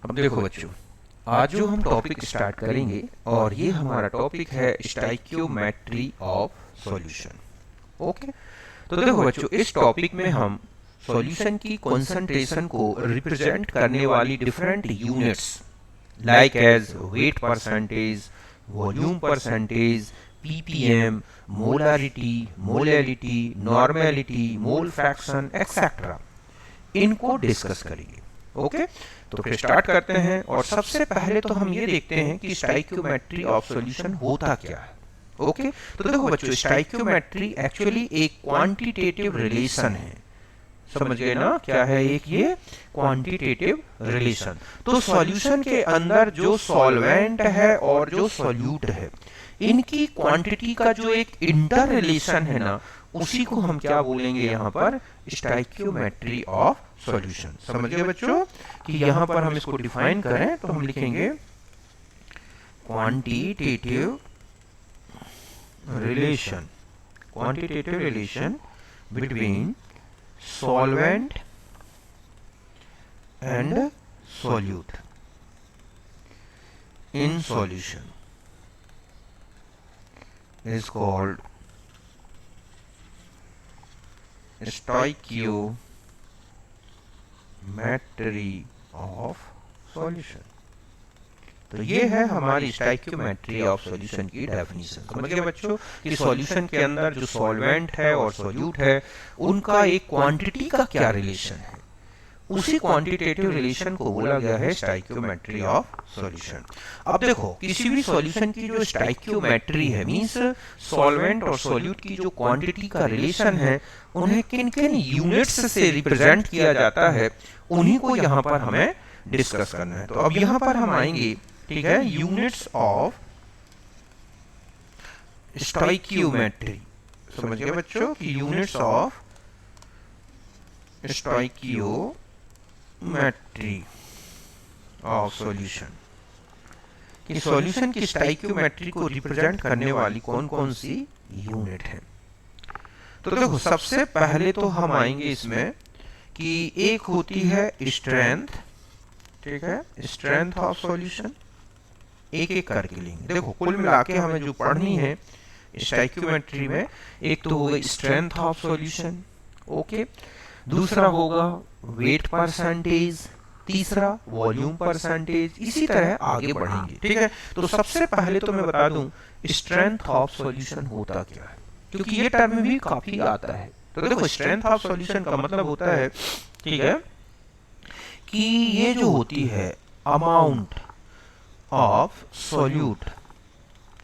अब देखो बच्चों, आज जो हम टॉपिक स्टार्ट करेंगे और ये हमारा टॉपिक है स्टाइक्योमेट्री ऑफ सॉल्यूशन। ओके, तो देखो बच्चों, इस टॉपिक में हम सॉल्यूशन की कंसंट्रेशन को रिप्रेजेंट करने वाली different units like as weight percentage, volume percentage, ppm, molarity, molality, normality, mole fraction etcetera, इनको डिस्कस करेंगे। ओके, तो फिर स्टार्ट करते हैं। और सबसे पहले तो हम ये देखते हैं कि स्टाइक्योमेट्री ऑफ सॉल्यूशन होता क्या है। ओके, तो देखो बच्चों, स्टाइक्योमेट्री एक्चुअली एक क्वांटिटेटिव रिलेशन है। समझ गए ना, क्या है एक ये क्वांटिटेटिव रिलेशन। तो सॉल्यूशन के अंदर जो सॉल्वेंट है और जो सॉल्यूट है, इनकी क्वांटिटी का जो एक इंटर रिलेशन है ना, उसी को हम क्या बोलेंगे यहाँ पर, स्टाइक्योमेट्री ऑफ सॉल्यूशन। समझ गए बच्चों कि यहाँ पर हम इसको डिफाइन करें तो हम लिखेंगे quantitative relation, quantitative relation between solvent and solute in solution is called stoichiometry of solution। तो ये है हमारी स्टाइक्योमेट्री ऑफ सॉल्यूशन की डेफिनेशन। समझ गए बच्चों कि सॉल्यूशन के अंदर जो सॉल्वेंट है और सॉल्यूट है, उनका एक क्वांटिटी का क्या रिलेशन है, उसी क्वांटिटेटिव रिलेशन को बोला गया है स्टाइक्योमेट्री ऑफ सॉल्यूशन। अब देखो, किसी भी सॉल्यूशन की जो स्टाइक्योमेट्री है, मींस सॉल्वेंट और सॉल्यूट की जो क्वांटिटी का रिलेशन है, उन्हें किन किन यूनिट्स से रिप्रेजेंट किया जाता है, उन्हीं को यहाँ पर हमें डिस्कस करना है। तो अब यहाँ पर हम आएंगे, ठीक है, यूनिट्स ऑफ स्टोइकियोमेट्री। समझ गए बच्चों कि units of stoichiometry of solution, कि सॉल्यूशन की स्टोइकियोमेट्री को रिप्रेजेंट करने वाली कौन कौन सी यूनिट है। तो देखो, सबसे पहले तो हम आएंगे इसमें कि एक होती है स्ट्रेंथ, ठीक है, स्ट्रेंथ ऑफ सॉल्यूशन। एक एक करके लेंगे। देखो, कुल मिला के हमें जो पढ़नी है स्टाइक्योमेट्री में, एक तो होगा स्ट्रेंथ ऑफ सॉल्यूशन, ओके, दूसरा होगा वेट परसेंटेज, तीसरा वॉल्यूम परसेंटेज, इसी तरह आगे बढ़ेंगे। ठीक है, तो सबसे पहले तो मैं बता दूं स्ट्रेंथ ऑफ सॉल्यूशन होता क्या है, क्योंकि ये टर्म भी काफी आता है। तो देखो, स्ट्रेंथ ऑफ सॉल्यूशन का मतलब होता है, ठीक है, कि ये जो होती है अमाउंट ऑफ सोल्यूट,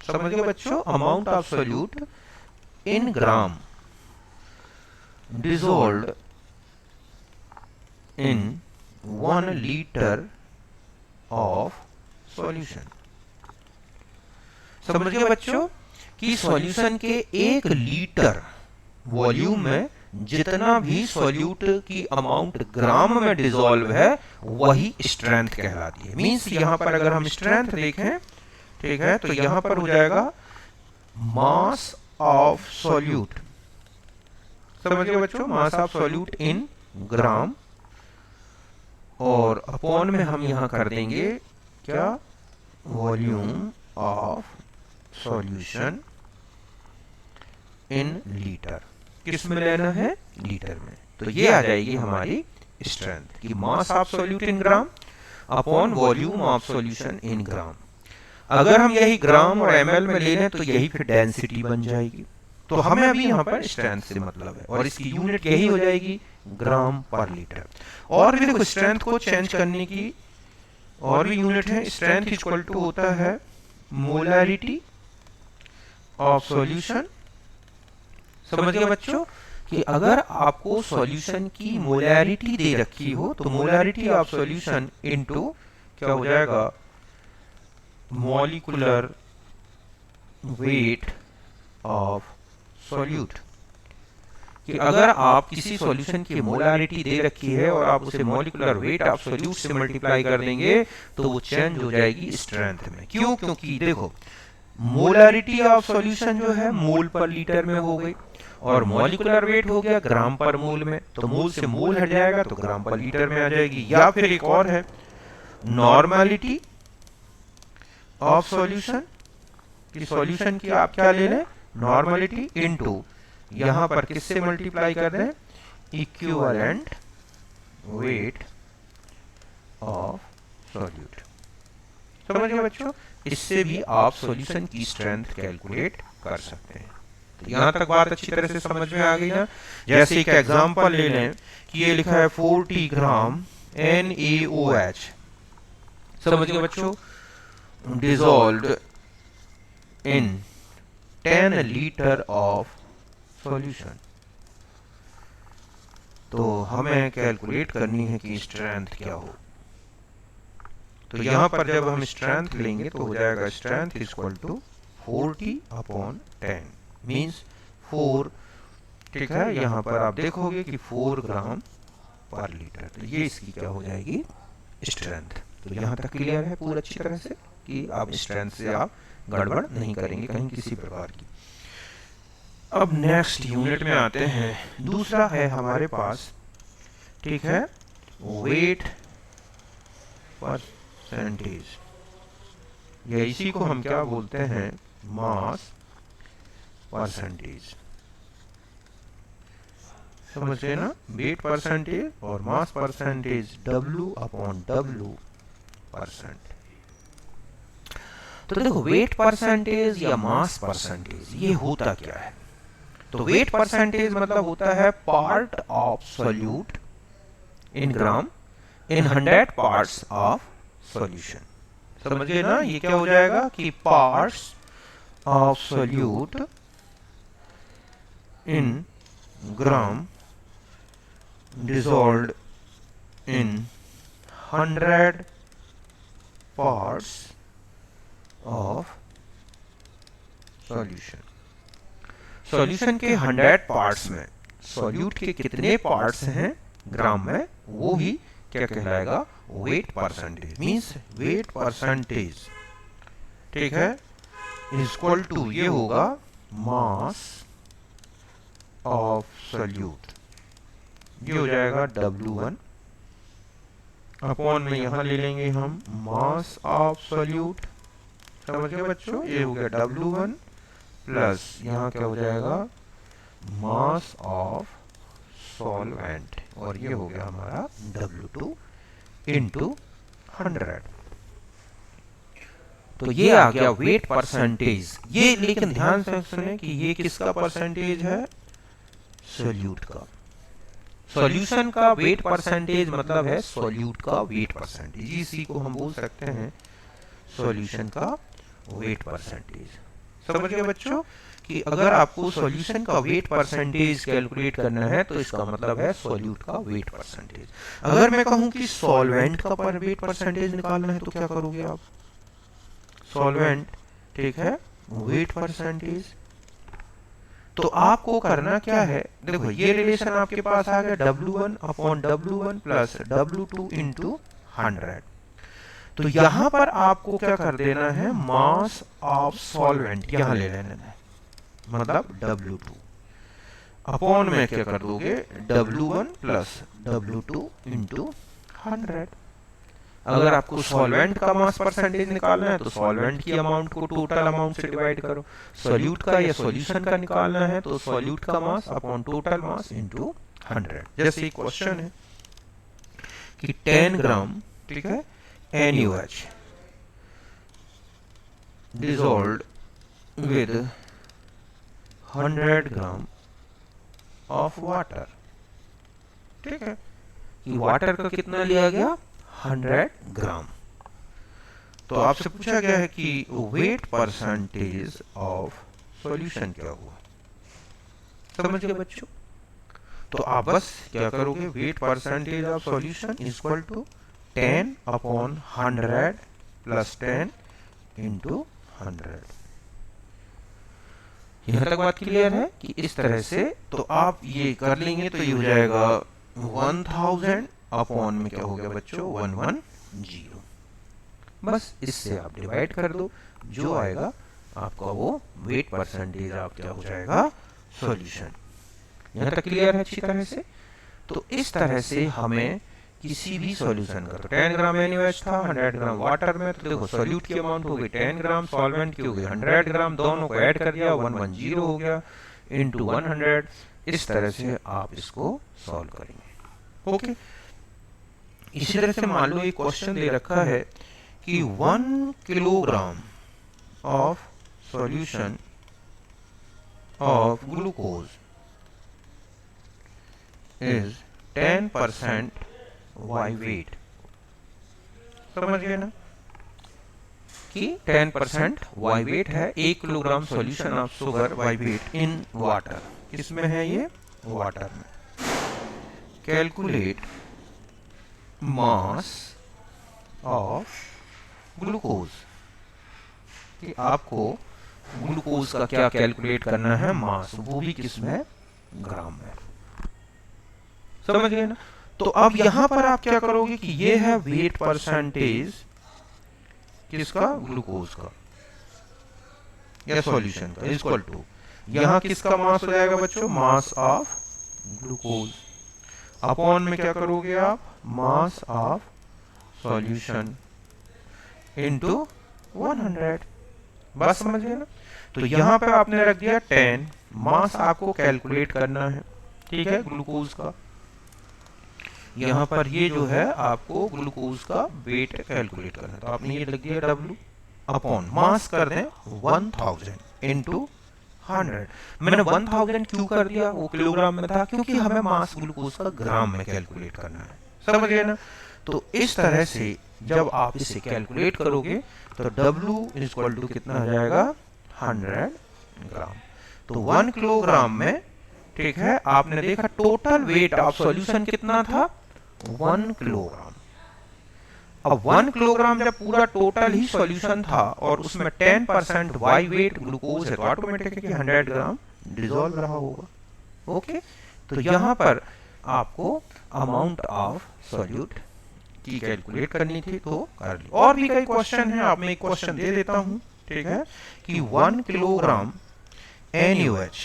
समझ गए बच्चों, amount of solute in gram dissolved in 1 litre of solution. समझ गए बच्चों कि सॉल्यूशन के 1 लीटर वॉल्यूम में जितना भी सॉल्यूट की अमाउंट ग्राम में डिसॉल्व है, वही स्ट्रेंथ कहलाती है। मींस यहां पर अगर हम स्ट्रेंथ देखें, ठीक है, तो यहां पर हो जाएगा मास ऑफ सॉल्यूट। समझ गए बच्चों, मास ऑफ सॉल्यूट इन ग्राम, और अपॉन में हम यहां कर देंगे क्या, volume of solution in litre. किस में लेना है, लीटर में। तो ये आ जाएगी हमारी स्ट्रेंथ की mass of solute in gram upon volume of solution in gram. अगर हम यही ग्राम और एमएल में ले लें तो यही फिर डेंसिटी बन जाएगी। तो हमें अभी यहाँ पर स्ट्रेंथ से मतलब है, और इसकी यूनिट यही हो जाएगी ग्राम पर लीटर। और भी देखो, स्ट्रेंथ को चेंज करने की और भी यूनिट है। स्ट्रेंथ इक्वल टू होता है मोलैरिटी ऑफ सॉल्यूशन। समझ गए बच्चों कि अगर आपको सॉल्यूशन की मोलैरिटी दे रखी हो, तो मोलैरिटी ऑफ सॉल्यूशन इनटू क्या हो जाएगा, मॉलिक्यूलर वेट ऑफ सॉल्यूट। कि अगर आप किसी सॉल्यूशन की मोलैरिटी दे रखी है और आप उसे मॉलिक्यूलर वेट ऑफ सॉल्यूट से मल्टीप्लाई कर देंगे, तो वो चेंज हो जाएगी स्ट्रेंथ में। क्यों, क्योंकि देखो, मोलैरिटी ऑफ सॉल्यूशन जो है मोल पर लीटर में हो गई, और मॉलिक्यूलर वेट हो गया ग्राम पर मोल में। तो मोल से मोल हट जाएगा तो ग्राम पर लीटर में आ जाएगी। या फिर एक और है, नॉर्मलिटी ऑफ सॉल्यूशन, कि सॉल्यूशन की आप क्या ले लें, नॉर्मलिटी, इनटू यहां पर किससे मल्टीप्लाई कर रहे हैं, इक्विवेलेंट वेट ऑफ सॉल्यूट। समझ गए बच्चों, इससे भी आप सॉल्यूशन की स्ट्रेंथ कैलकुलेट कर सकते हैं। तो यहां तक बात अच्छी तरह से समझ में आ गई ना। जैसे एक एग्जांपल ले लें कि ये लिखा है 40 ग्राम NaOH, समझ गए बच्चों, dissolved in 10 litre of solution. तो हमें कैलकुलेट करनी है कि स्ट्रेंथ क्या हो। तो यहां पर जब हम स्ट्रेंथ लेंगे तो हो जाएगा स्ट्रेंथ इक्वल टू 40/10 मींस 4, ठीक है। यहां पर आप देखोगे कि 4 ग्राम पर लीटर, तो ये इसकी क्या हो जाएगी, स्ट्रेंथ। तो यहां तक क्लियर है पूरा अच्छी तरह से कि आप स्ट्रेंथ से आप गड़बड़ नहीं करेंगे कहीं किसी प्रकार की। अब नेक्स्ट यूनिट में आते हैं। दूसरा है हमारे पास, ठीक है, वेट परसेंटेज, या इसी को हम क्या बोलते हैं, मास परसेंटेज। समझ गए ना, वेट परसेंटेज और मास परसेंटेज W/W परसेंट। तो देखो वेट परसेंटेज या मास परसेंटेज ये होता क्या है। तो वेट परसेंटेज मतलब होता है part of solute in gram in 100 parts of solution. समझ गए ना, ये क्या हो जाएगा कि parts of solute in gram dissolved in 100 parts of solution। Solution के 100 पार्ट्स में सॉल्यूट के कितने पार्ट्स हैं ग्राम में, वो ही क्या कहलाएगा, wait percentage, means wait percentage, ठीक है, इक्वल टू ये होगा मास ऑफ सॉल्यूट, ये हो जाएगा W1 अपॉन में यहां ले लेंगे हम मास ऑफ सॉल्यूट। समझ गए बच्चों, ये हो गया W1 प्लस यहां क्या हो जाएगा, मास ऑफ सॉल्वेंट, और ये हो गया हमारा W2 इंटू 100। तो ये आ गया वेट परसेंटेज। ये लेकिन ध्यान से सुने कि ये किसका परसेंटेज है, सॉल्यूट का। सॉल्यूशन का वेट परसेंटेज मतलब है सॉल्यूट का वेट परसेंटेज, इसी को हम बोल सकते हैं सॉल्यूशन का वेट परसेंटेज। समझ गए बच्चों कि अगर आपको सॉल्यूशन का वेट परसेंटेज कैलकुलेट करना है तो इसका मतलब है सॉल्यूट का वेट परसेंटेज। अगर मैं कहूं कि सॉल्वेंट का वेट परसेंटेज निकालना है तो क्या करोगे आप, सॉल्वेंट, ठीक है, वेट परसेंटेज। तो आपको करना क्या है, देखो ये रिलेशन आपके पास आ गया W1/W1 प्लस W2 इंटू 100। तो यहां पर आपको क्या कर देना है, मास ऑफ सॉल्वेंट यहां ले लेना है, मतलब W2 अपॉन में क्या कर दोगे, W1 प्लस W2 इंटू 100। अगर आपको सॉल्वेंट का मास परसेंटेज निकालना है तो सॉल्वेंट की अमाउंट को टोटल अमाउंट से डिवाइड करो, सॉल्यूट का या सॉल्यूशन का निकालना है तो सॉल्यूट का mass upon total mass into 100। जैसे एक क्वेश्चन है कि 10 ग्राम, ठीक है, NaOH dissolved with 100 gram of water, ठीक है, कि वाटर का कितना लिया गया, 100 ग्राम। तो आपसे पूछा गया है कि वेट परसेंटेज ऑफ सॉल्यूशन क्या हुआ। समझ गए बच्चों, तो आप बस क्या करोगे, weight percentage of solution equal to 10/100 plus 10 into 100। यहां तक बात क्लियर है कि इस तरह से तो आप ये कर लेंगे तो ये हो जाएगा 1000 अपॉन में क्या हो गया बच्चों, 110। बस इससे आप डिवाइड कर दो, जो आएगा आपका वो वेट परसेंटेज आप क्या हो जाएगा, सॉल्यूशन। यहां तक क्लियर है अच्छी तरह से। तो इस तरह से हमें किसी भी सॉल्यूशन का, तो 10 ग्राम NaOH था 100 ग्राम वाटर में, तो देखो सॉल्यूट की अमाउंट हो गई 10 ग्राम, सॉल्वेंट की हो गई 100 ग्राम, दोनों को ऐड कर दिया 110 हो गया इंटू 100। इस तरह से आप इसको सॉल्व करेंगे। ओके, इसी तरह से मान लो एक क्वेश्चन दे रखा है कि 1 kilogram of solution of glucose is 10% by weight. समझ गए ना कि 10% वाई वेट है, 1 kilogram solution of sugar by weight in water, किसमें है ये, वाटर में। कैलकुलेट मास ऑफ ग्लूकोज, कि आपको ग्लूकोज का क्या कैलकुलेट करना है, मास, वो भी किसमें, ग्राम में। समझ गए ना। तो अब यहां पर आप क्या करोगे कि ये है वेट परसेंटेज किसका, ग्लूकोज का या सॉल्यूशन का, इक्वल टू यहां किसका मास हो जाएगा बच्चों, मास ऑफ ग्लूकोज, अपॉन में क्या करोगे आप, मास ऑफ सॉल्यूशन इनटू 100। बस समझ गए ना। तो यहां पे आपने रख दिया 10, मास आपको कैलकुलेट करना है, ठीक है, ग्लूकोज का। यहाँ पर ये जो है आपको ग्लूकोज का वेट कैलकुलेट करना है, तो आपने ये लिख दिया W अपॉन मास कर दें 1000 इंटू 100। मैंने 1000 क्यों कर दिया, वो किलोग्राम में था, क्योंकि हमें मास ग्लूकोज का ग्राम में कैलकुलेट करना है। समझ गए ना। तो इस तरह से जब आप इसे कैलकुलेट करोगे तो W इक्वल टू कितना आ जाएगा, 100 ग्राम। तो 1 किलोग्राम में, ठीक है, आपने देखा टोटल वेट ऑफ सॉल्यूशन कितना था, 1 किलोग्राम। अब 1 किलोग्राम जब पूरा टोटल ही सॉल्यूशन था और उसमें 10% वाई वेट ग्लूकोज है, तो ऑटोमेटिक है कि 100 ग्राम डिसॉल्व रहा होगा। ओके, तो यहां पर आपको अमाउंट ऑफ सॉल्यूट की कैलकुलेट करनी थी, तो कर ली। और भी कई क्वेश्चन है, आप मैं एक क्वेश्चन दे देता हूं, ठीक है, कि 1 किलोग्राम NaOH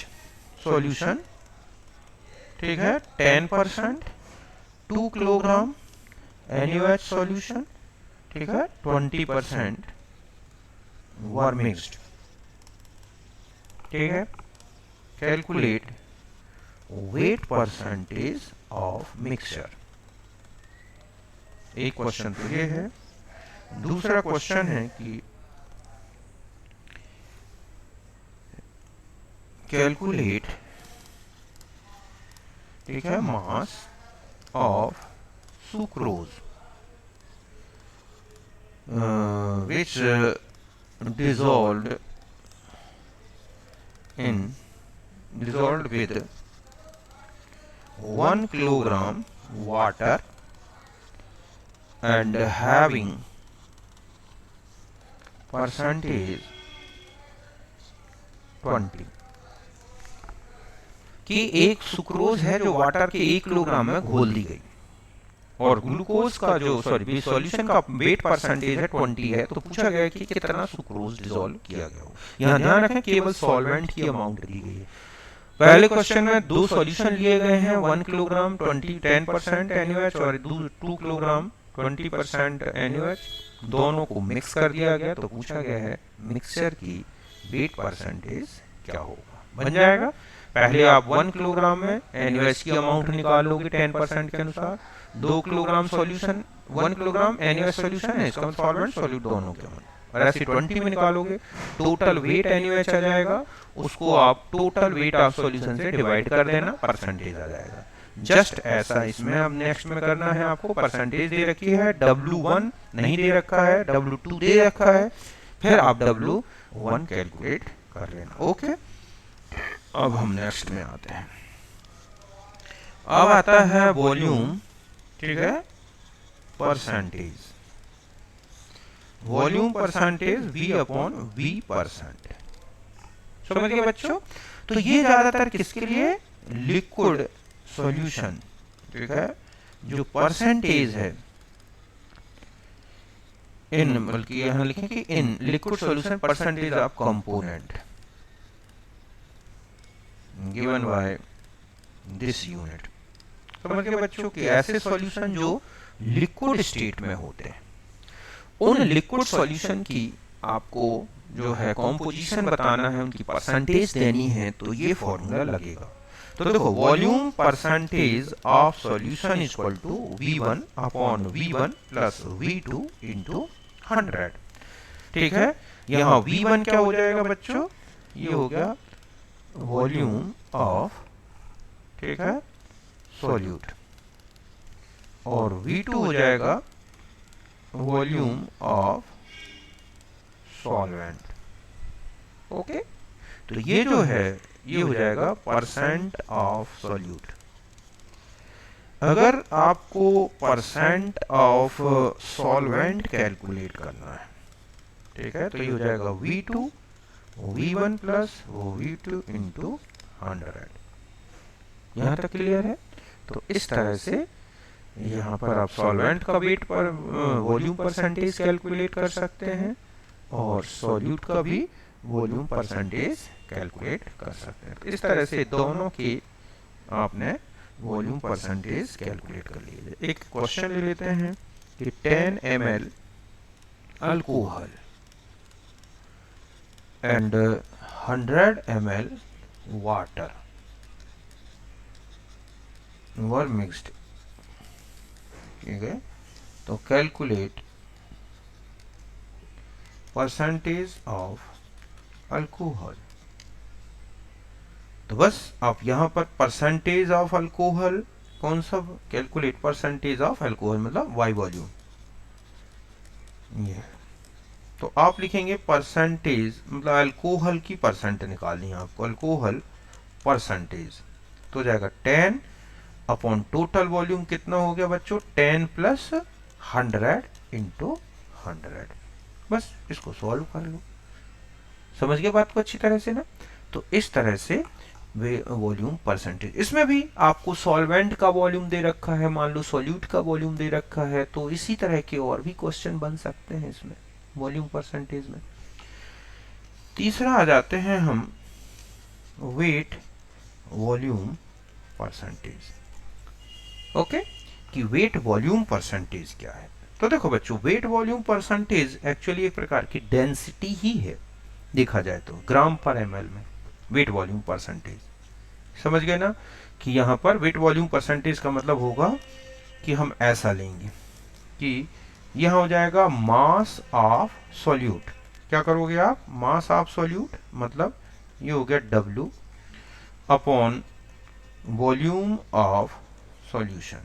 सॉल्यूशन, ठीक है, 10%, 2 किलोग्राम NaOH सॉल्यूशन, ठीक है, 20% वर मिक्स्ड, ठीक है। Calculate wait percentage of mixture. एक क्वेश्चन तो ये है। दूसरा क्वेश्चन है कि कैलकुलेट, ठीक है, mass of sucrose which dissolved with 1 kilogram water and having percentage 20। कि एक सुक्रोज है जो वाटर के 1 किलोग्राम में घोल दी गई, और ग्लूकोज का जो सॉल्यूशन का वेट परसेंटेज है 20 है, तो पूछा गया कि कितना सुक्रोज डिसॉल्व किया गया हो। यहाँ ध्यान रखें केवल सॉल्वेंट की अमाउंट दी गई है। पहले क्वेश्चन में दो सॉल्यूशन लिए गए हैं, 1 किलोग्राम 10% NaOH और 2 किलोग्राम 20% NaOH, दोनों को मिक्स कर दिया गया, तो पूछा गया है मिक्सचर की वेट परसेंटेज क्या होगा। बन जाएगा, पहले आप 1 किलोग्राम में NaOH की अमाउंट निकाल लोगे 10% के अनुसार, 2 kilogram solution, 1 kilogram NaOH solution है, इसका सॉल्वेंट सॉल्यूट दोनों के होंगे, और ऐसे 20 में निकालोगे, टोटल वेट NaOH आ जाएगा, उसको आप टोटल वेट ऑफ सॉल्यूशन से डिवाइड कर देना, परसेंटेज आ जाएगा। जस्ट ऐसा इसमें अब नेक्स्ट में करना है आपको। परसेंटेज दे रखी है, W1 नहीं दे रखा है, W2 दे रखा है, फिर आप W1 कैलकुलेट कर लेना। ओके, अब हम नेक्स्ट में आते हैं। अब आता है वॉल्यूम, ठीक है, परसेंटेज, वॉल्यूम परसेंटेज V/V%। समझ गए बच्चों। तो ये ज्यादातर किसके लिए, लिक्विड सॉल्यूशन, ठीक है, जो परसेंटेज है इन, बल्कि यहां लिखें कि in liquid solution percentage of component given by this unit. समझ गए बच्चों कि ऐसे सॉल्यूशन जो लिक्विड स्टेट में होते हैं। उन लिक्विड सॉल्यूशन की आपको जो है कॉम्पोजिशन बताना है, उनकी परसेंटेज देनी है, तो ये फॉर्मूला लगेगा। तो देखो volume percentage of solution is equal to V1 upon V1 plus V2 into 100। ठीक है, यहाँ V1 क्या हो जाएगा बच्चों, ये हो गया वॉल्यूम ऑफ, ठीक है, सॉल्यूट, और V2 हो जाएगा वॉल्यूम ऑफ सॉल्वेंट। ओके, तो ये जो है ये हो जाएगा परसेंट ऑफ सॉल्यूट। अगर आपको परसेंट ऑफ सॉल्वेंट कैलकुलेट करना है, ठीक है, तो ये हो जाएगा V2 V1 plus V2 into 100। यहाँ तक क्लियर है? तो इस तरह से यहाँ पर आप सॉल्वेंट का वेट पर वॉल्यूम परसेंटेज कैलकुलेट कर सकते हैं और सॉल्यूट का भी वॉल्यूम परसेंटेज कैलकुलेट कर सकते हैं। तो इस तरह से दोनों की आपने वॉल्यूम परसेंटेज कैलकुलेट कर लिए। एक क्वेश्चन ले लेते हैं कि 10 ml alcohol and 100 ml water were mixed, ठीक है, तो कैलकुलेट परसेंटेज ऑफ अल्कोहल। तो बस आप यहां पर परसेंटेज ऑफ अल्कोहल कौन सा कैलकुलेट, परसेंटेज ऑफ अल्कोहल मतलब वाई वॉल्यूम, ये तो आप लिखेंगे परसेंटेज मतलब अल्कोहल की परसेंट निकालनी है आपको, अल्कोहल परसेंटेज, तो जाएगा 10 अपॉन टोटल वॉल्यूम कितना हो गया बच्चों, 10 प्लस 100 इंटू 100। बस इसको सॉल्व कर लो। समझ गए बात को अच्छी तरह से ना? तो इस तरह से वे वॉल्यूम परसेंटेज, इसमें भी आपको सॉल्वेंट का वॉल्यूम दे रखा है, मान लो सॉल्यूट का वॉल्यूम दे रखा है, तो इसी तरह के और भी क्वेश्चन बन सकते हैं इसमें वॉल्यूम परसेंटेज में। तीसरा आ जाते हैं हम वेट वॉल्यूम परसेंटेज। ओके, कि वेट वॉल्यूम परसेंटेज क्या है। तो देखो बच्चों, वेट वॉल्यूम परसेंटेज एक्चुअली एक प्रकार की डेंसिटी ही है, देखा जाए तो ग्राम पर ml में वेट वॉल्यूम परसेंटेज। समझ गए ना कि यहाँ पर वेट वॉल्यूम परसेंटेज का मतलब होगा कि हम ऐसा लेंगे कि यहाँ हो जाएगा मास ऑफ सॉल्यूट। क्या करोगे आप, मास ऑफ सॉल्यूट मतलब ये हो गया W upon volume of solution,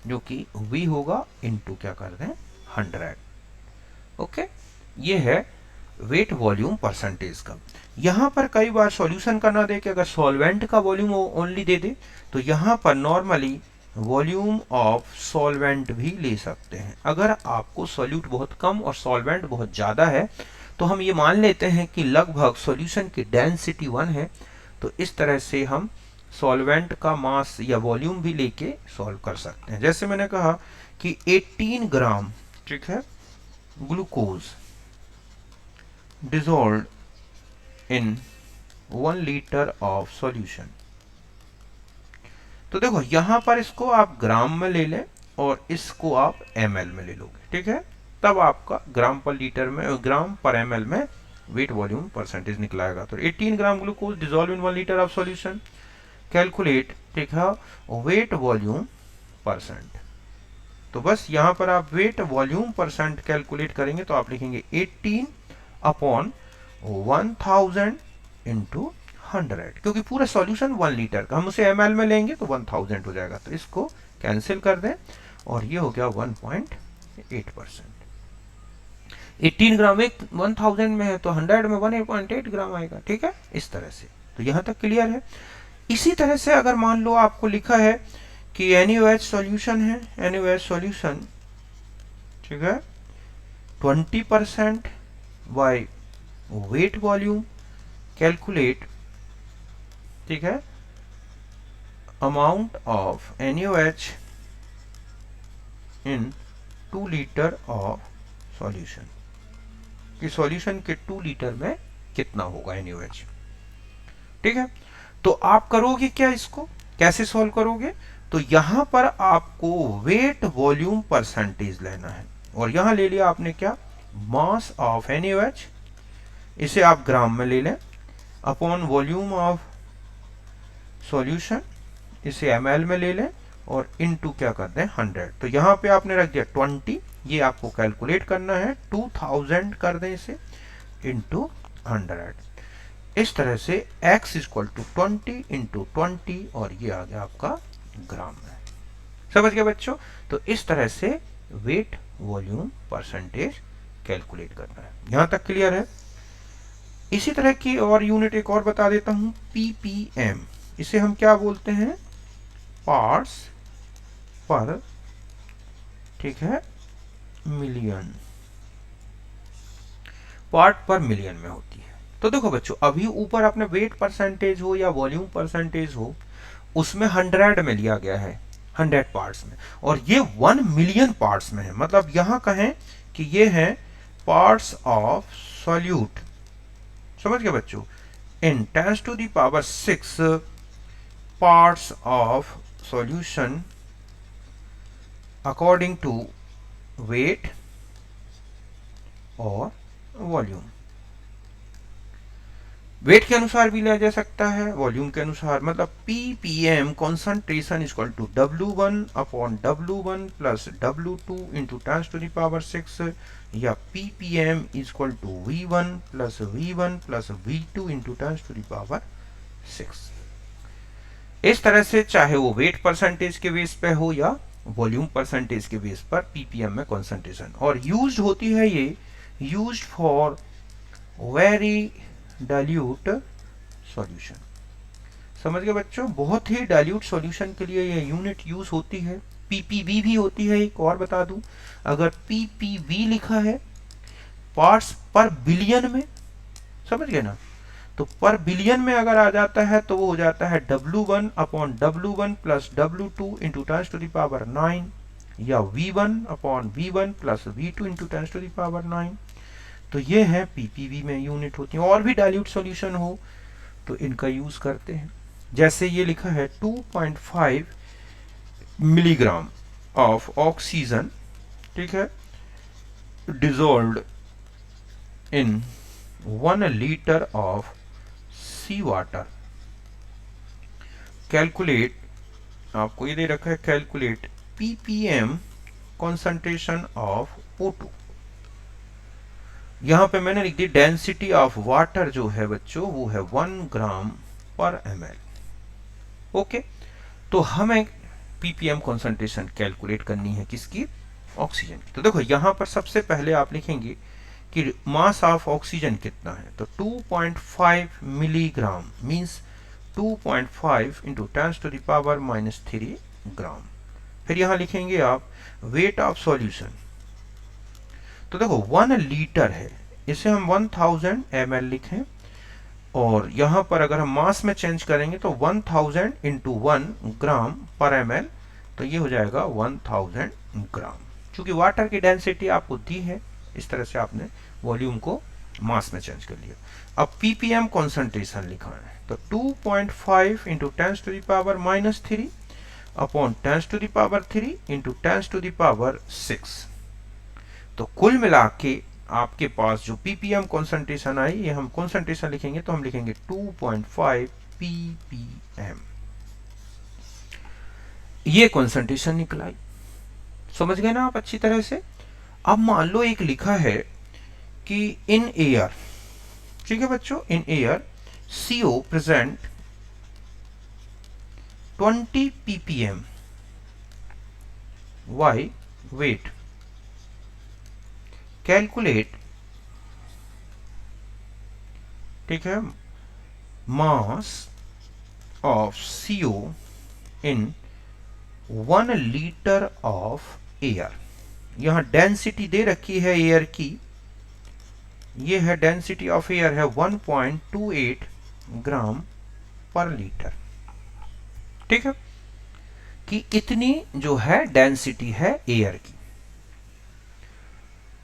जो कि V होगा इनटू क्या कर दें 100। ओके, ये है वेट वॉल्यूम परसेंटेज का। यहाँ पर कई बार सॉल्यूशन का ना दे के अगर सॉल्वेंट का वॉल्यूम ओनली दे दे, तो यहाँ पर नॉर्मली वॉल्यूम ऑफ सॉल्वेंट भी ले सकते हैं। अगर आपको सॉल्यूट बहुत कम और सॉल्वेंट बहुत ज़्यादा है, तो हम ये मान लेते हैं कि लगभग सॉल्यूशन की डेंसिटी 1 है, तो इस तरह से हम सॉल्वेंट का मास या वॉल्यूम भी लेके सॉल्व कर सकते हैं। जैसे मैंने कहा कि 18 ग्राम, ठीक है, glucose dissolved in 1 liter of solution। तो देखो यहां पर इसको आप ग्राम में ले लें और इसको आप ml में ले लोगे, ठीक है, तब आपका ग्राम पर लीटर में, ग्राम पर ml में वेट वॉल्यूम परसेंटेज निकलाएगा। तो 18 gram glucose dissolve in 1 litre of solution, calculate, ठीक है, वेट वॉल्यूम परसेंट। तो बस यहां पर आप वेट वॉल्यूम परसेंट कैलकुलेट करेंगे तो आप लिखेंगे 18 अपॉन 1000 इंटू 100, क्योंकि पूरा सॉल्यूशन 1 लीटर का, हम उसे ml में लेंगे तो 1000 हो जाएगा, तो इसको कैंसिल कर दें और ये हो गया 1.8%। 18 ग्राम एक 1000 में है तो 100 में 1.8 ग्राम आएगा, ठीक है, इस तरह से। तो यहां तक क्लियर है। इसी तरह से अगर मान लो आपको लिखा है कि NaOH सॉल्यूशन है, NaOH सॉल्यूशन, ठीक है, 20% बाय वेट वॉल्यूम, कैलकुलेट, ठीक है, amount of NaOH in 2 litre of solution, कि सॉल्यूशन के 2 लीटर में कितना होगा NaOH, ठीक है। तो आप करोगे क्या, इसको कैसे सॉल्व करोगे? तो यहां पर आपको वेट वॉल्यूम परसेंटेज लेना है, और यहां ले लिया आपने क्या, मास ऑफ NaOH, इसे आप ग्राम में ले लें, अपॉन वॉल्यूम ऑफ सॉल्यूशन, इसे ml में ले लें, और इनटू क्या कर दें 100। तो यहां पे आपने रख दिया 20, ये आपको कैलकुलेट करना है, 2000 कर दें इसे इंटू 100। इस तरह से x इक्वल टू 20 इंटू 20, और ये आ गया आपका ग्राम में। समझ गए बच्चों? तो इस तरह से वेट वॉल्यूम परसेंटेज कैलकुलेट करना है। यहां तक क्लियर है? इसी तरह की और यूनिट एक और बता देता हूं, ppm, इसे हम क्या बोलते हैं, पार्ट्स पर, ठीक है, मिलियन, पार्ट पर मिलियन में होती है। तो देखो बच्चों, अभी ऊपर आपने वेट परसेंटेज हो या वॉल्यूम परसेंटेज हो, उसमें 100 में लिया गया है, 100 पार्ट्स में, और ये 1 मिलियन पार्ट्स में है। मतलब यहां कहें कि ये है पार्ट्स ऑफ सॉल्यूट, समझ गए बच्चों, इन 10 to the power 6 parts of solution according to weight और वॉल्यूम। वेट के अनुसार भी लिया जा सकता है, वॉल्यूम के अनुसार, मतलब ppm concentration equal to W1 upon W1 plus W2 into 10 to the power 6, या ppm equal to V1 plus V1 plus V2 into 10 to the power 6। इस तरह से चाहे वो वेट परसेंटेज के बेस पे हो या वॉल्यूम परसेंटेज के बेस पर ppm में कॉन्सेंट्रेशन, और यूज्ड होती है ये, used for very dilute solution. समझ गए बच्चों? बहुत ही डाइल्यूट सॉल्यूशन के लिए ये यूनिट यूज होती है। ppb भी होती है, एक और बता दूं, अगर ppb लिखा है पार्ट्स पर बिलियन में, समझ गए ना, तो पर बिलियन में अगर आ जाता है तो वो हो जाता है W1 upon W1 plus W2 into 10 to the power 9, या V1 upon V1 plus V2 into 10 to the power 9। तो ये है ppb में यूनिट होती है। और भी डाइल्यूट सॉल्यूशन हो तो इनका यूज करते हैं, जैसे ये लिखा है 2.5 मिलीग्राम ऑफ ऑक्सीजन, ठीक है, dissolved in 1 litre of sea water, calculate, आपको ये दे रखा है, calculate ppm concentration of O2। यहां पे मैंने लिख दी डेंसिटी ऑफ वाटर जो है बच्चों, वो है 1 ग्राम पर ml। ओके, तो हमें ppm कॉन्सेंट्रेशन कैलकुलेट करनी है किसकी, ऑक्सीजन की। तो देखो यहां पर सबसे पहले आप लिखेंगे कि मास ऑफ ऑक्सीजन कितना है, तो 2.5 milligram means 2.5 into 10 to the power -3 ग्राम। फिर यहां लिखेंगे आप वेट ऑफ सॉल्यूशन, तो देखो 1 लीटर है, इसे हम 1000 ml लिखें, और यहां पर अगर हम मास में चेंज करेंगे तो 1000 इंटू 1 ग्राम पर ml, तो ये हो जाएगा 1000 ग्राम। चूंकि वाटर की डेंसिटी आपको दी है, इस तरह से आपने वॉल्यूम को मास में चेंज कर लिया। अब ppm कॉन्सेंट्रेशन लिखा है, तो 2.5 into 10 to the power -3 upon 10 to the power 3 into 10 to the power 6। तो कुल मिला के आपके पास जो ppm कॉन्सेंट्रेशन आई, ये हम कॉन्सेंट्रेशन लिखेंगे तो हम लिखेंगे 2.5 ppm, ये कॉन्सेंट्रेशन निकलाई। समझ गए ना आप अच्छी तरह से? अब मान लो एक लिखा है कि इन एयर, ठीक है बच्चों, in air CO present 20 ppm y weight, calculate, ठीक है, mass of CO in 1 litre of air. यहां डेंसिटी दे रखी है एयर की, ये है डेंसिटी ऑफ एयर है 1.28 ग्राम पर लीटर, ठीक है, कि इतनी जो है डेंसिटी है एयर की।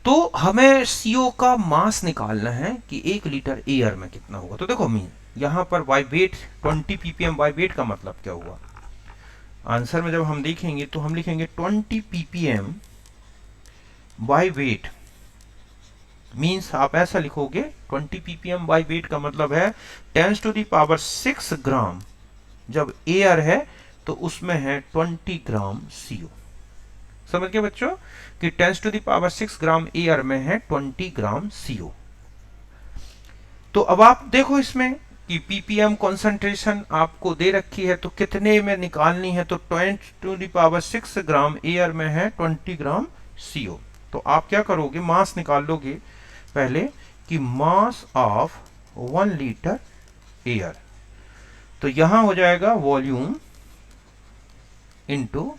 तो हमें CO का मास निकालना है कि 1 लीटर एयर में कितना होगा। तो देखो मीन यहां पर by weight 20 ppm by weight का मतलब क्या हुआ, आंसर में जब हम देखेंगे तो हम लिखेंगे 20 ppm बाय वेट, मीन्स आप ऐसा लिखोगे 20 ppm बाय वेट का मतलब है 10⁻⁶ ग्राम। जब एयर है तो उसमें है 20 ग्राम CO। समझ गए बच्चों कि 10⁻⁶ ग्राम एयर में है 20 ग्राम CO। तो अब आप देखो इसमें कि ppm कॉन्सेंट्रेशन आपको दे रखी है तो कितने में निकालनी है, तो 10⁻⁶ ग्राम एयर में है 20 ग्राम CO। तो आप क्या करोगे, मास निकाल लोगे पहले कि मास ऑफ 1 लीटर एयर, तो यहां हो जाएगा वॉल्यूम इनटू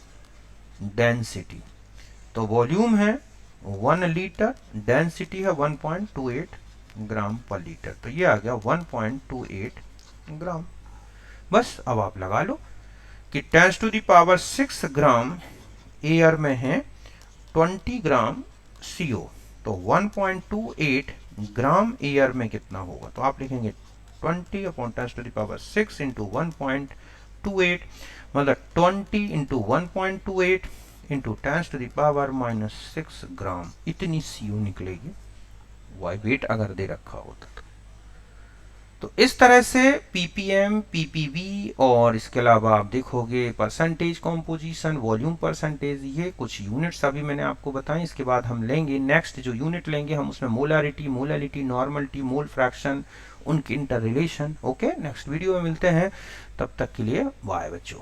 डेंसिटी। तो वॉल्यूम है 1 लीटर, डेंसिटी है 1.28 ग्राम पर लीटर, तो ये आ गया 1.28 ग्राम। बस अब आप लगा लो कि 10⁻⁶ ग्राम एयर में है 20 ग्राम CO, तो 1.28 ग्राम एयर में कितना होगा, तो आप लिखेंगे 20/10⁻⁶ इंटू 1.28, मतलब 20 इंटू 1.28 इंटू 10⁻⁻⁶ ग्राम, इतनी CO निकलेगी वाई वेट अगर दे रखा होता तो इस तरह से ppm, ppv और इसके अलावा आप देखोगे परसेंटेज कॉम्पोजिशन, वॉल्यूम परसेंटेज, ये कुछ यूनिट्स अभी मैंने आपको बताएं। इसके बाद हम लेंगे नेक्स्ट जो यूनिट लेंगे हम उसमें molarity, molality, normality, mole fraction, उनके inter relation. Okay, next video में मिलते हैं, तब तक के लिए बाय बच्चों।